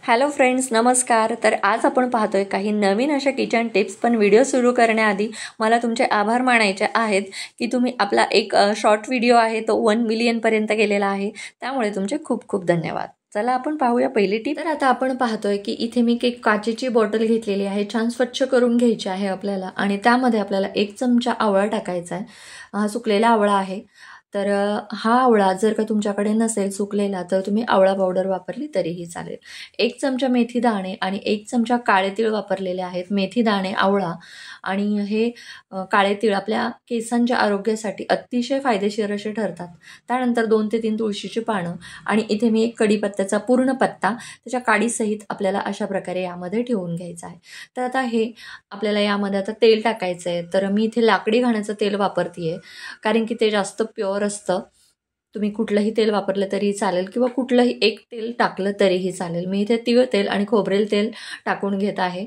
Hello friends, नमस्कार. तर आज आपण पाहतोय काही नवीन अशा किचन टिप्स. पण व्हिडिओ सुरू करण्याआधी मला तुमचे आभार मानायचे आहेत की तुम्ही आपला एक शॉर्ट व्हिडिओ आहे तो 1 मिलियनपर्यंत गेलेला आहे. त्यामुळे तुमचे खूप खूप धन्यवाद. चला आपण पाहूया पहिली टिप. तर आता आपण पाहतोय की इथे मी एक काचेची बॉटल घेतलेली आहे. छान स्वच्छ करून घ्यायची आहे आपल्याला आणि त्यामध्ये आपल्याला 1 चमचा आवळा टाकायचा आहे. हा सुकलेला आवळा आहे. तर हा आवळा जर का तुमच्याकडे नसेल सुकलेला तर तुम्ही आवळा पावडर वापरली तरीही चालेल. 1 चमचा मेथी दाणे आणि 1 चमचा काळे तीळ वापरलेले आहेत. मेथी दाणे, आवळा आणि हे काळे तीळ आपल्या केसांच्या आरोग्यासाठी अतिशय फायदेशीर असे ठरतात. त्यानंतर 2 ते 3 तुळशीची पानं आणि इथे मी एक कढीपत्त्याचा पूर्ण पत्ता त्याच्या काडीसहित आपल्याला अशा प्रकारे यामध्ये ठेवून घ्यायचा आहे. तर आता हे आपल्याला यामध्ये आता तेल टाकायचं आहे. तर मी इथे लाकडी घाण्याचं तेल वापरते कारण की ते जास्त प्युअर असतं. तुम्ही कुठलंही तेल वापरलं तरीही चालेल किंवा कुठलंही एक तेल टाकलं तरीही चालेल. मी इथे तीळ तेल आणि खोबरेल तेल टाकून घेत आहे.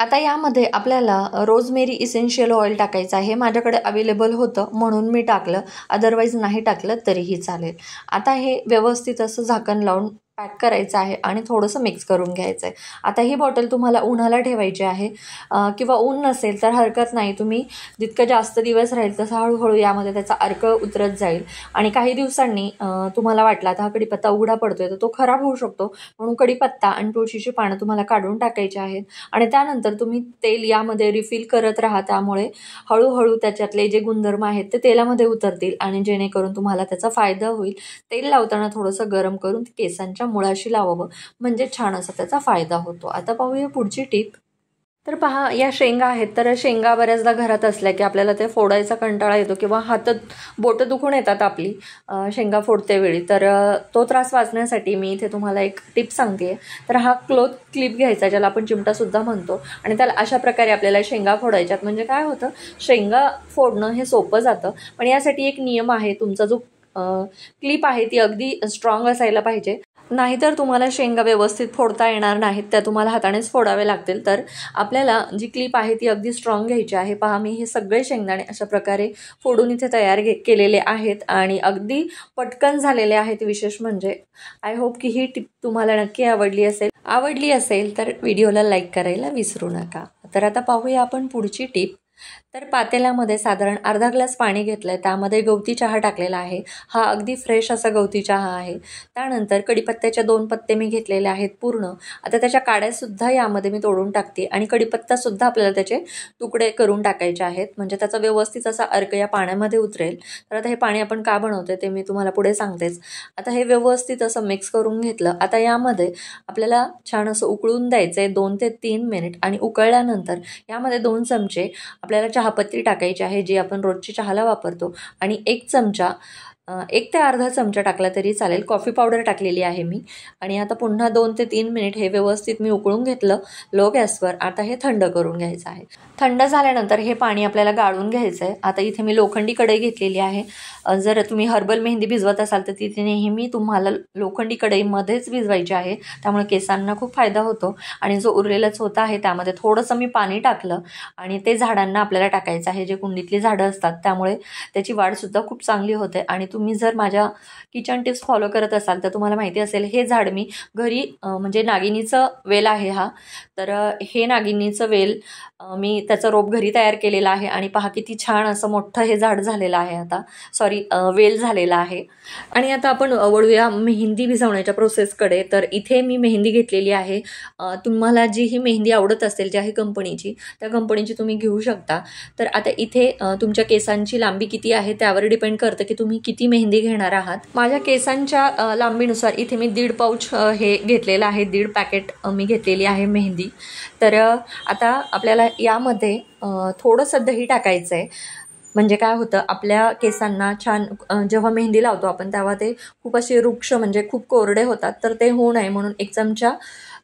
आता यामध्ये आपल्याला रोजमेरी इसेन्शियल ऑइल टाकायचं आहे. माझ्याकडे अवेलेबल होतं म्हणून मी टाकलं, अदरवाईज नाही टाकलं तरीही चालेल. आता हे व्यवस्थित असं झाकण लावून पॅक करायचं आहे आणि थोडंसं मिक्स करून घ्यायचं आहे. आता ही बॉटल तुम्हाला उन्हाला ठेवायची आहे किंवा ऊन नसेल तर हरकत नाही. तुम्ही जितकं जास्त दिवस राहील तसं हळूहळू यामध्ये त्याचा अर्क उतरत जाईल आणि काही दिवसांनी तुम्हाला वाटला तर हा कढीपत्ता उघडा पडतोय तर तो खराब होऊ शकतो. म्हणून कढीपत्ता आणि तुळशीची पानं तुम्हाला काढून टाकायची आहेत आणि त्यानंतर तुम्ही तेल यामध्ये रिफिल करत राहा. त्यामुळे हळूहळू त्याच्यातले जे गुणधर्म आहेत ते तेलामध्ये उतरतील आणि जेणेकरून तुम्हाला त्याचा फायदा होईल. तेल लावताना थोडंसं गरम करून केसांच्या मुळाशी लावावं म्हणजे छान असा त्याचा फायदा होतो. आता पाहूया पुढची टिप. तर पहा, या शेंगा आहेत. तर शेंगा बऱ्याचदा घरात असल्या की आपल्याला ते फोडायचा कंटाळा येतो किंवा हातात बोटं दुखून येतात आपली शेंगा फोडते वेळी. तर तो त्रास वाचण्यासाठी मी इथे तुम्हाला एक टिप सांगते. तर हा क्लॉथ क्लिप घ्यायचा ज्याला आपण चिमटासुद्धा म्हणतो आणि त्याला अशा प्रकारे आपल्याला शेंगा फोडायच्यात. म्हणजे काय होतं, शेंगा फोडणं हे सोपं जातं. पण यासाठी एक नियम आहे. तुमचा जो क्लिप आहे ती अगदी स्ट्रॉंग असायला पाहिजे, नाहीतर तुम्हाला शेंगा व्यवस्थित फोडता येणार नाहीत. त्या तुम्हाला हातानेच फोडावे लागतील. तर आपल्याला जी क्लिप आहे ती अगदी स्ट्रॉंग घ्यायची आहे. पहा, मी हे सगळे शेंगदाणे अशा प्रकारे फोडून इथे तयार केलेले आहेत आणि अगदी पटकन झालेले आहेत. विशेष म्हणजे आय होप की ही टिप तुम्हाला नक्की आवडली असेल तर व्हिडिओला लाईक करायला विसरू नका. तर आता पाहूया आपण पुढची टिप. तर पातेल्यामध्ये साधारण अर्धा ग्लास पाणी घेतलं आहे. त्यामध्ये गवती चहा टाकलेला आहे. हा अगदी फ्रेश असा गवती चहा आहे. त्यानंतर कढीपत्त्याचे 2 पत्ते मी घेतलेले आहेत पूर्ण. आता त्याच्या काड्यासुद्धा यामध्ये मी तोडून टाकते आणि कढीपत्तासुद्धा आपल्याला त्याचे तुकडे करून टाकायचे आहेत म्हणजे त्याचा व्यवस्थित असा अर्क या पाण्यामध्ये उतरेल. तर आता हे पाणी आपण का बनवतोय ते मी तुम्हाला पुढे सांगतेच. आता हे व्यवस्थित असं मिक्स करून घेतलं. आता यामध्ये आपल्याला छान असं उकळून द्यायचं आहे 2 ते 3 मिनिट आणि उकळल्यानंतर यामध्ये 2 चमचे आपल्याला चहापत्ती टाकायची आहे जी आपण रोजची चहाला वापरतो आणि 1 चमचा 1 ते अर्धा चमचा टाकला तरी चालेल. कॉफी पावडर टाकलेली आहे मी आणि आता पुन्हा 2 ते 3 मिनिट हे व्यवस्थित मी उकळून घेतलं लो गॅसवर. आता हे थंड करून घ्यायचं आहे. थंड झाल्यानंतर हे पाणी आपल्याला गाळून घ्यायचं आहे. आता इथे मी लोखंडी कढई घेतलेली आहे. जर तुम्ही हर्बल मेहंदी भिजवत असाल तर तिथे नेहमी तुम्हाला लोखंडी कढईमध्येच भिजवायची आहे. त्यामुळे केसांना खूप फायदा होतो आणि जो उरलेलाच होता आहे त्यामध्ये थोडंसं मी पाणी टाकलं आणि ते झाडांना आपल्याला टाकायचं आहे. जे कुंडीतली झाडं असतात त्यामुळे त्याची वाढसुद्धा खूप चांगली होते. आणि तुम्ही जर माझ्या किचन टिप्स फॉलो करत असाल तर तुम्हाला माहिती असेल हे झाड मी घरी म्हणजे नागिनीचं वेल आहे हा. तर हे नागिनीचं वेल मी त्याचा रोप घरी तयार केलेला आहे आणि पहा किती छान असं मोठं हे झाड झालेलं आहे. आता वेल झालेला आहे. आणि आता आपण वळूया मेहंदी भिजवण्याच्या प्रोसेसकडे. तर इथे मी मेहंदी घेतलेली आहे. तुम्हाला जी ही मेहंदी आवडत असेल ज्या ही कंपनीची त्या कंपनीची तुम्ही घेऊ शकता. तर आता इथे तुमच्या केसांची लांबी किती आहे त्यावर डिपेंड करतं की तुम्ही किती मेहंदी घेणार आहात. माझ्या केसांच्या लांबीनुसार इथे मी 1.5 पाऊच हे घेतलेलं आहे. 1.5 पॅकेट मी घेतलेली आहे मेहंदी. तर आता आपल्याला यामध्ये थोडंसं दही टाकायचं आहे. म्हणजे काय होतं, आपल्या केसांना छान जेव्हा मेहंदी लावतो आपण तेव्हा ते खूप असे वृक्ष म्हणजे खूप कोरडे होतात. तर ते होऊ नये म्हणून 1 चमचा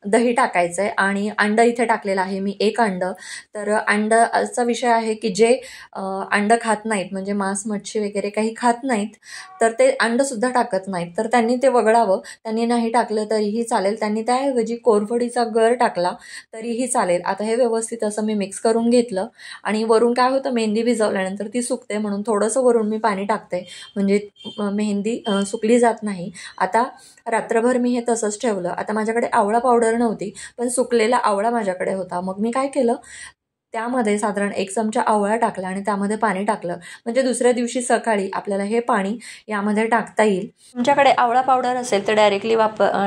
दही टाकायचं आहे आणि अंडं इथे टाकलेलं आहे मी 1 अंडं. तर अंडाचा विषय आहे की जे अंडं खात नाहीत म्हणजे मांस मच्छी वगैरे काही खात नाहीत तर ते अंडंसुद्धा टाकत नाहीत, तर त्यांनी ते वगळावं. त्यांनी नाही टाकलं तरीही चालेल, त्यांनी त्याऐवजी कोरफडीचा गर टाकला तरीही चालेल. आता हे व्यवस्थित असं मी मिक्स करून घेतलं आणि वरून काय होतं, मेहंदी भिजवल्यानंतर ती सुकते म्हणून थोडंसं वरून मी पाणी टाकते म्हणजे मेहंदी सुकली जात नाही. आता रात्रभर मी हे तसंच ठेवलं. आता माझ्याकडे आवळा पावडर नव्हती पण सुकलेला आवळा माझ्याकडे होता. मग मी काय केलं, त्यामध्ये साधारण 1 चमचा आवळा टाकला आणि त्यामध्ये पाणी टाकलं म्हणजे दुसऱ्या दिवशी सकाळी आपल्याला हे पाणी यामध्ये टाकता येईल. तुमच्याकडे आवळा पावडर असेल तर डायरेक्टली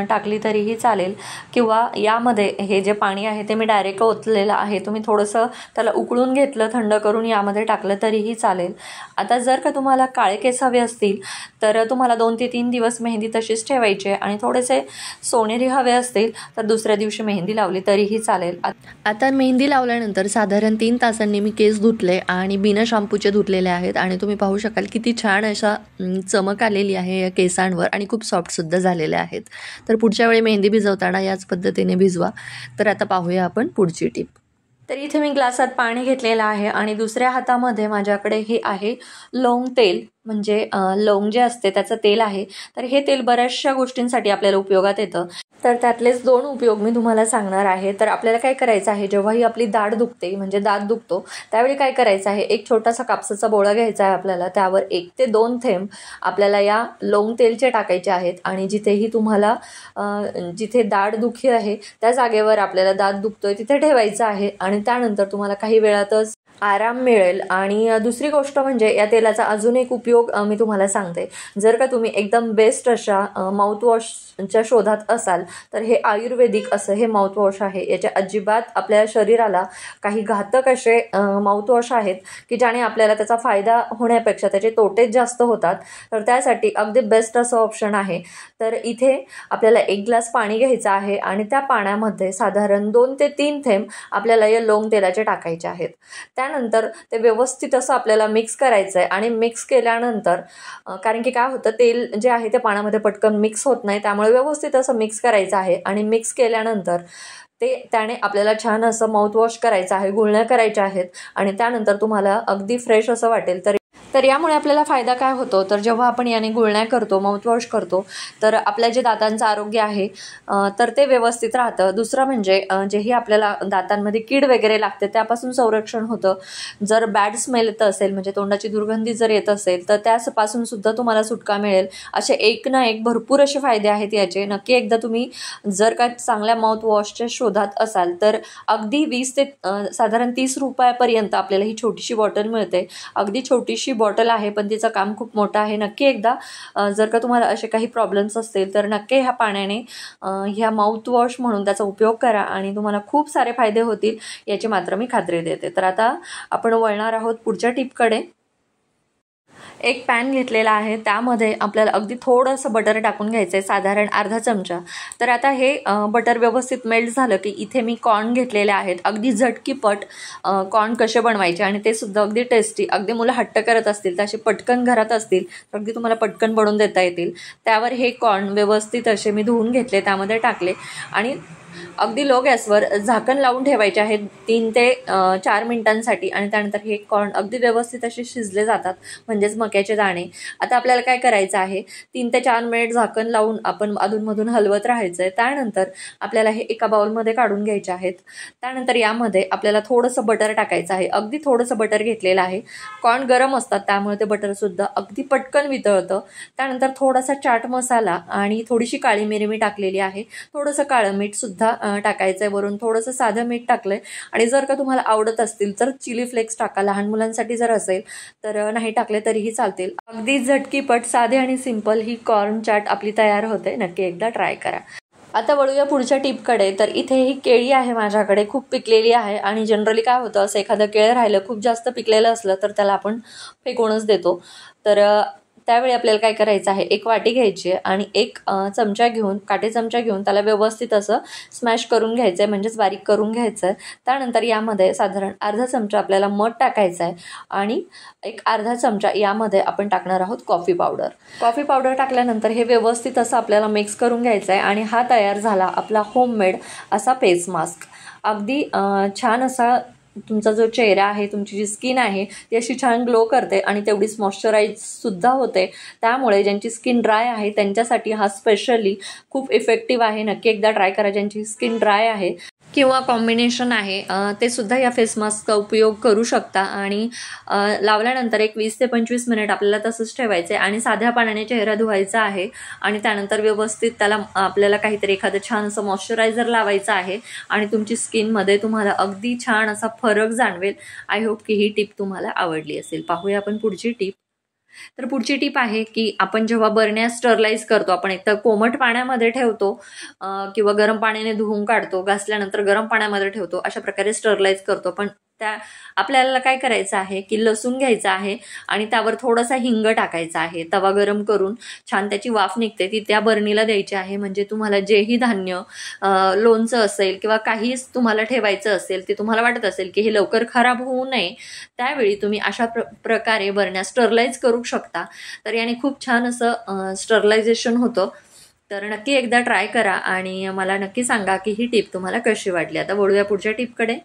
टाकली तरीही चालेल किंवा यामध्ये हे जे पाणी आहे ते मी डायरेक्ट ओतलेलं आहे. तुम्ही थोडंसं त्याला उकळून घेतलं, थंड करून यामध्ये टाकलं तरीही चालेल. आता जर का तुम्हाला काळे केस हवे असतील तर तुम्हाला 2 ते 3 दिवस मेहंदी तशीच ठेवायची आणि थोडेसे सोनेरी हवे असतील तर दुसऱ्या दिवशी मेहंदी लावली तरीही चालेल. आता मेहंदी लावल्यानंतर साधारण 3 तासांनी मी केस धुतले आणि बिना शॅम्पूचे धुतलेले आहेत आणि तुम्ही पाहू शकाल किती छान अशा चमक आलेली आहे या केसांवर आणि खूप सॉफ्टसुद्धा झालेले आहेत. तर पुढच्या वेळी मेहंदी भिजवताना याच पद्धतीने भिजवा. तर आता पाहूया आपण पुढची टिप. तर इथे मी ग्लासात पाणी घेतलेलं आहे आणि दुसऱ्या हातामध्ये माझ्याकडे हे आहे लौंग तेल म्हणजे लौंग जे असते त्याचं तेल आहे. तर हे तेल बऱ्याचशा गोष्टींसाठी आपल्याला उपयोगात येतं. तर त्यातलेच 2 उपयोग मी तुम्हाला सांगणार आहे. तर आपल्याला काय करायचं आहे, जेव्हाही आपली दाढ दुखते म्हणजे दात दुखतो त्यावेळी काय करायचं आहे, एक छोटासा कापसाचा बोळा घ्यायचा आहे आपल्याला. त्यावर 1 ते 2 थेंब आपल्याला या लौंग तेलचे टाकायचे आहेत आणि जिथेही तुम्हाला जिथे दाढ दुखी आहे त्या जागेवर आपल्याला दात दुखतोय तिथे ठेवायचं आहे आणि त्यानंतर तुम्हाला काही वेळातच आराम मिळेल. आणि दुसरी गोष्ट म्हणजे या तेलाचा अजून एक उपयोग मी तुम्हाला सांगते. जर का तुम्ही एकदम बेस्ट अशा माउथवॉशच्या शोधात असाल तर हे आयुर्वेदिक असं हे माउथवॉश आहे. याच्या अजिबात आपल्या शरीराला काही घातक असे माउथवॉश आहेत की ज्याने आपल्याला त्याचा फायदा होण्यापेक्षा त्याचे तोटेच जास्त होतात. तर त्यासाठी अगदी बेस्ट असं ऑप्शन आहे. तर इथे आपल्याला 1 ग्लास पाणी घ्यायचं आहे आणि त्या पाण्यामध्ये साधारण 2 ते 3 थेंब आपल्याला या लौंग तेलाचे टाकायचे आहेत. त्यानंतर ते व्यवस्थित असं आपल्याला मिक्स करायचं आहे आणि मिक्स केल्यानंतर कारण की काय होतं, तेल जे आहे ते पाण्यामध्ये पटकन मिक्स होत नाही, त्यामुळे व्यवस्थित असं मिक्स करायचं आहे आणि मिक्स केल्यानंतर त्याने आपल्याला छान असं माउथवॉश करायचं आहे, गुळण्या करायच्या आहेत आणि त्यानंतर तुम्हाला अगदी फ्रेश असं वाटेल. तर यामुळे आपल्याला फायदा काय होतो, तर जेव्हा आपण याने गुळण्या करतो, माउथवॉश करतो तर आपल्या जे दातांचं आरोग्य आहे तर ते व्यवस्थित राहतं. दुसरं म्हणजे जेही आपल्याला दातांमध्ये कीड वगैरे लागते त्यापासून संरक्षण होतं. जर बॅड स्मेल येत असेल म्हणजे तोंडाची दुर्गंधी जर येत असेल तर त्यापासून सुद्धा तुम्हाला सुटका मिळेल. असे एक ना एक भरपूर असे फायदे आहेत याचे. नक्की एकदा तुम्ही जर का चांगल्या माउथवॉशच्या शोधात असाल तर अगदी 20 ते साधारण 30 रुपयापर्यंत आपल्याला ही छोटीशी बॉटल मिळते. अगदी छोटीशी बॉटल आहे पण तिचं काम खूप मोठं आहे. नक्की एकदा जर का तुम्हाला असे काही प्रॉब्लेम्स असतील तर नक्की ह्या पाण्याने ह्या माउथवॉश म्हणून त्याचा उपयोग करा आणि तुम्हाला खूप सारे फायदे होतील याची मात्र मी खात्री देते. तर आता आपण वळणार आहोत पुढच्या टिपकडे. एक पॅन घेतलेला आहे, त्यामध्ये आपल्याला अगदी थोडंसं बटर टाकून घ्यायचं आहे, साधारण अर्धा चमचा. तर आता हे बटर व्यवस्थित मेल्ट झालं की इथे मी कॉर्न घेतलेले आहेत. अगदी झटकीपट कॉर्न कसे बनवायचे आणि ते सुद्धा अगदी टेस्टी. अगदी मुलं हट्ट करत असतील तर असे पटकन घरात असतील तर अगदी तुम्हाला पटकन बनवून देता येतील. त्यावर हे कॉर्न व्यवस्थित असे मी धुवून घेतले, त्यामध्ये टाकले आणि अगदी लो गॅसवर झाकण लावून ठेवायचे आहेत 3 ते 4 मिनिटांसाठी आणि त्यानंतर हे कॉर्न अगदी व्यवस्थित असे शिजले जातात म्हणजेच मक्याचे दाणे. आता आपल्याला काय करायचं आहे, 3 ते 4 मिनिट झाकण लावून आपण अधूनमधून हलवत राहायचं आहे. त्यानंतर आपल्याला हे एका बाउलमध्ये काढून घ्यायचे आहेत. त्यानंतर यामध्ये आपल्याला थोडंसं बटर टाकायचं आहे. अगदी थोडंसं बटर घेतलेलं आहे. कॉर्न गरम असतात त्यामुळे ते बटरसुद्धा अगदी पटकन वितळतं. त्यानंतर थोडासा चाट मसाला आणि थोडीशी काळी मिरी मी टाकलेली आहे. थोडंसं काळं मीठसुद्धा टाकायचं आहे. वरून थोडंसं साधं मीठ टाकलंय आणि जर का तुम्हाला आवडत असतील तर चिली फ्लेक्स टाका. लहान मुलांसाठी जर असेल तर नाही टाकले तरीही चालतील. अगदी झटकीपट साधे आणि सिंपल ही कॉर्न चाट आपली तयार होते. नक्की एकदा ट्राय करा. आता वळूया पुढच्या टिपकडे. तर इथे ही केळी आहे माझ्याकडे, खूप पिकलेली आहे आणि जनरली काय होतं, असं एखादं केळं राहिलं खूप जास्त पिकलेलं असलं तर त्याला आपण फेकूनच देतो. तर त्यावेळी आपल्याला काय करायचं आहे, एक वाटी घ्यायची आहे आणि एक चमचा घेऊन, काटे चमचा घेऊन त्याला व्यवस्थित असं स्मॅश करून घ्यायचं आहे, म्हणजेच बारीक करून घ्यायचं आहे. त्यानंतर यामध्ये साधारण अर्धा चमचा आपल्याला मध टाकायचा आहे आणि एक अर्धा चमचा यामध्ये आपण टाकणार आहोत कॉफी पावडर. कॉफी पावडर टाकल्यानंतर हे व्यवस्थित असं आपल्याला मिक्स करून घ्यायचं आहे आणि हा तयार झाला आपला होममेड असा फेस मास्क. अगदी छान असा तुमचा जो चेहरा आहे, तुमची जी स्किन आहे ती अशी छान ग्लो करते आणि तेवढीच मॉइश्चराईजसुद्धा होते. त्यामुळे ज्यांची स्किन ड्राय आहे त्यांच्यासाठी हा स्पेशली खूप इफेक्टिव्ह आहे. नक्की एकदा ट्राय करा. ज्यांची स्किन ड्राय आहे किंवा कॉम्बिनेशन आहे ते सुद्धा या फेस मास्कचा उपयोग करू शकता. आणि लावल्यानंतर एक 20 ते 25 मिनिट आपल्याला तसंच ठेवायचं आहे आणि साध्या पाण्याने चेहरा धुवायचा आहे आणि त्यानंतर व्यवस्थित त्याला आपल्याला काहीतरी एखादं छान असं मॉइश्चरायझर लावायचं आहे आणि तुमची स्किनमध्ये तुम्हाला अगदी छान असा फरक जाणवेल. आय होप की ही टिप तुम्हाला आवडली असेल. पाहूया आपण पुढची टिप. तर पुढची टिप आहे की आपण जेव्हा बरण्या स्टरलाइज करतो, आपण एकतर कोमट पाण्यामध्ये ठेवतो किंवा गरम पाण्याने धुवून काढतो, घासल्यानंतर गरम पाण्यामध्ये ठेवतो, अशा प्रकारे स्टरलाइज करतो. पण आपल्याला काय करायचं आहे की लसूण घ्यायचं आहे आणि त्यावर थोडासा हिंग टाकायचा आहे. तवा गरम करून छान त्याची वाफ निघते ती त्या बरणीला द्यायची आहे. म्हणजे तुम्हाला जेही धान्य, लोणचं असेल किंवा काही तुम्हाला ठेवायचं असेल, ते तुम्हाला वाटत असेल की हे लवकर खराब होऊ नये, त्यावेळी तुम्ही अशा प्रकारे बरण्या स्टरलाइज करू शकता. तर याने खूप छान असं स्टरलायझेशन होतं. तर नक्की एकदा ट्राय करा आणि मला नक्की सांगा की ही टिप तुम्हाला कशी वाटली. आता वळूया पुढच्या टिपकडे.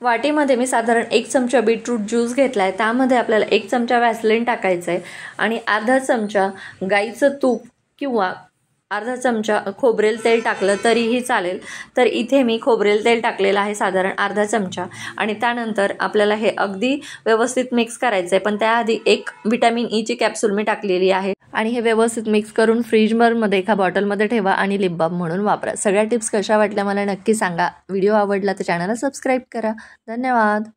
वाटीमध्ये मी साधारण 1 चमचा बीटरूट ज्यूस घेतला आहे. त्यामध्ये आपल्याला 1 चमचा व्हॅसलिन टाकायचं आहे आणि अर्धा चमचा गाईचं तूप किंवा अर्धा चमचा खोबरेल तेल टाकलं तरीही चालेल. तर इथे मी खोबरेल तेल टाकलेलं आहे साधारण अर्धा चमचा आणि त्यानंतर आपल्याला हे अगदी व्यवस्थित मिक्स करायचं आहे. पण त्याआधी एक व्हिटॅमिन ईची कॅप्सूल मी टाकलेली आहे आणि हे व्यवस्थित मिक्स करून फ्रीजमध्ये एका बॉटलमध्ये ठेवा आणि लिप बाम म्हणून वापरा. सगळ्या टिप्स कशा वाटल्या मला नक्की सांगा. व्हिडिओ आवडला तर चॅनलला सबस्क्राईब करा. धन्यवाद.